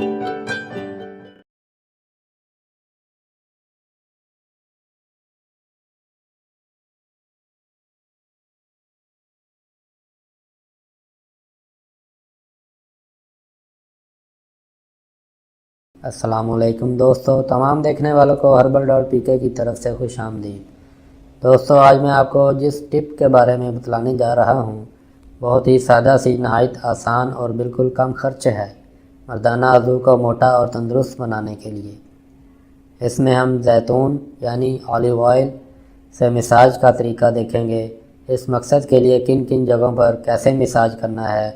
السلام علیکم دوستو، تمام دیکھنے والوں کو herbal.pk کی طرف سے خوش آمدید۔ دوستو، آج میں آپ کو جس ٹپ کے بارے میں بتلانے جا رہا ہوں بہت ہی سادہ سی، نہایت آسان اور بالکل کم خرچ ہے مردانہ عضو کو موٹا اور تندرست بنانے کے لیے۔ اس میں ہم زیتون یعنی اولیو آئل سے مساج کا طریقہ دیکھیں گے۔ اس مقصد کے لیے کن کن جگہوں پر کیسے مساج کرنا ہے۔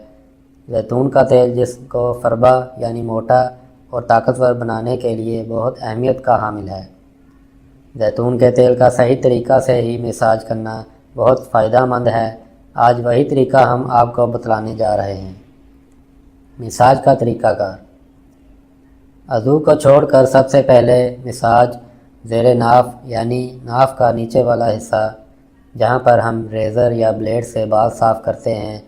زیتون کا تیل جس کو فربا یعنی موٹا اور طاقتور بنانے کے لیے بہت اہمیت کا حامل ہے۔ زیتون کے تیل کا صحیح طریقہ سے ہی مساج کرنا بہت فائدہ مند ہے۔ آج وہی طریقہ ہم آپ کو بتلانے جا رہے ہیں۔ مساج کا طریقہ کار: عضو کو چھوڑ کر سب سے پہلے مساج زیر ناف یعنی ناف کا نیچے والا حصہ، جہاں پر ہم ریزر یا بلیڈ سے بال صاف کرتے ہیں،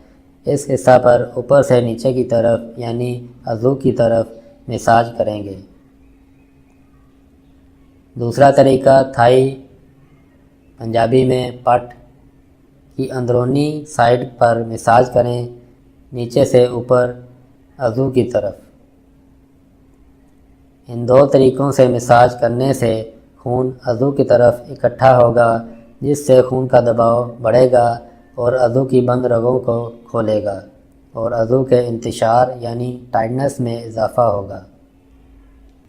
اس حصہ پر اوپر سے نیچے کی طرف یعنی عضو کی طرف مساج کریں گے۔ دوسرا طریقہ تھائی پنجابی میں پٹ کی اندرونی سائڈ پر مساج کریں، نیچے سے اوپر عضو کی طرف۔ ان دو طریقوں سے مساج کرنے سے خون عضو کی طرف اکٹھا ہوگا، جس سے خون کا دباؤ بڑھے گا اور عضو کی بند رگوں کو کھولے گا اور عضو کے انتشار یعنی ٹائٹنس میں اضافہ ہوگا۔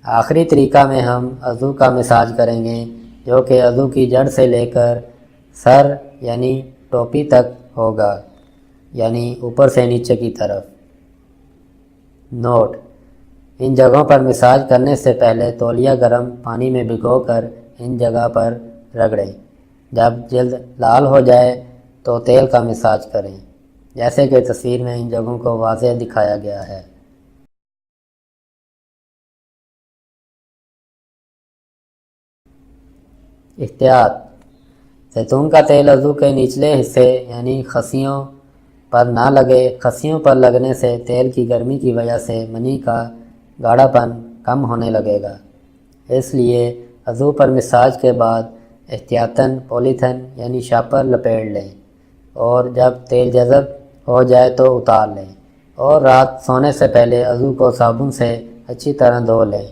آخری طریقہ میں ہم عضو کا مساج کریں گے، جو کہ عضو کی جڑ سے لے کر سر یعنی ٹوپی تک ہوگا، یعنی اوپر سے نیچے کی طرف۔ نوٹ: ان جگہوں پر مساج کرنے سے پہلے تولیہ گرم پانی میں بھگو کر ان جگہ پر رگڑیں۔ جب جلد لال ہو جائے تو تیل کا مساج کریں، جیسے کہ تصویر میں ان جگہوں کو واضح دکھایا گیا ہے۔ احتیاط: زیتون کا تیل عضو کے نچلے حصے یعنی خصیوں پر نہ لگے۔ خصیوں پر لگنے سے تیل کی گرمی کی وجہ سے منی کا گاڑھا پن کم ہونے لگے گا۔ اس لیے عضو پر مساج کے بعد احتیاطاً پولیتھین یعنی شاپر لپیٹ لیں، اور جب تیل جذب ہو جائے تو اتار لیں، اور رات سونے سے پہلے عضو کو صابن سے اچھی طرح دھو لیں۔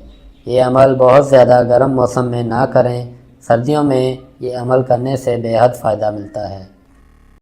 یہ عمل بہت زیادہ گرم موسم میں نہ کریں، سردیوں میں یہ عمل کرنے سے بے حد فائدہ ملتا ہے۔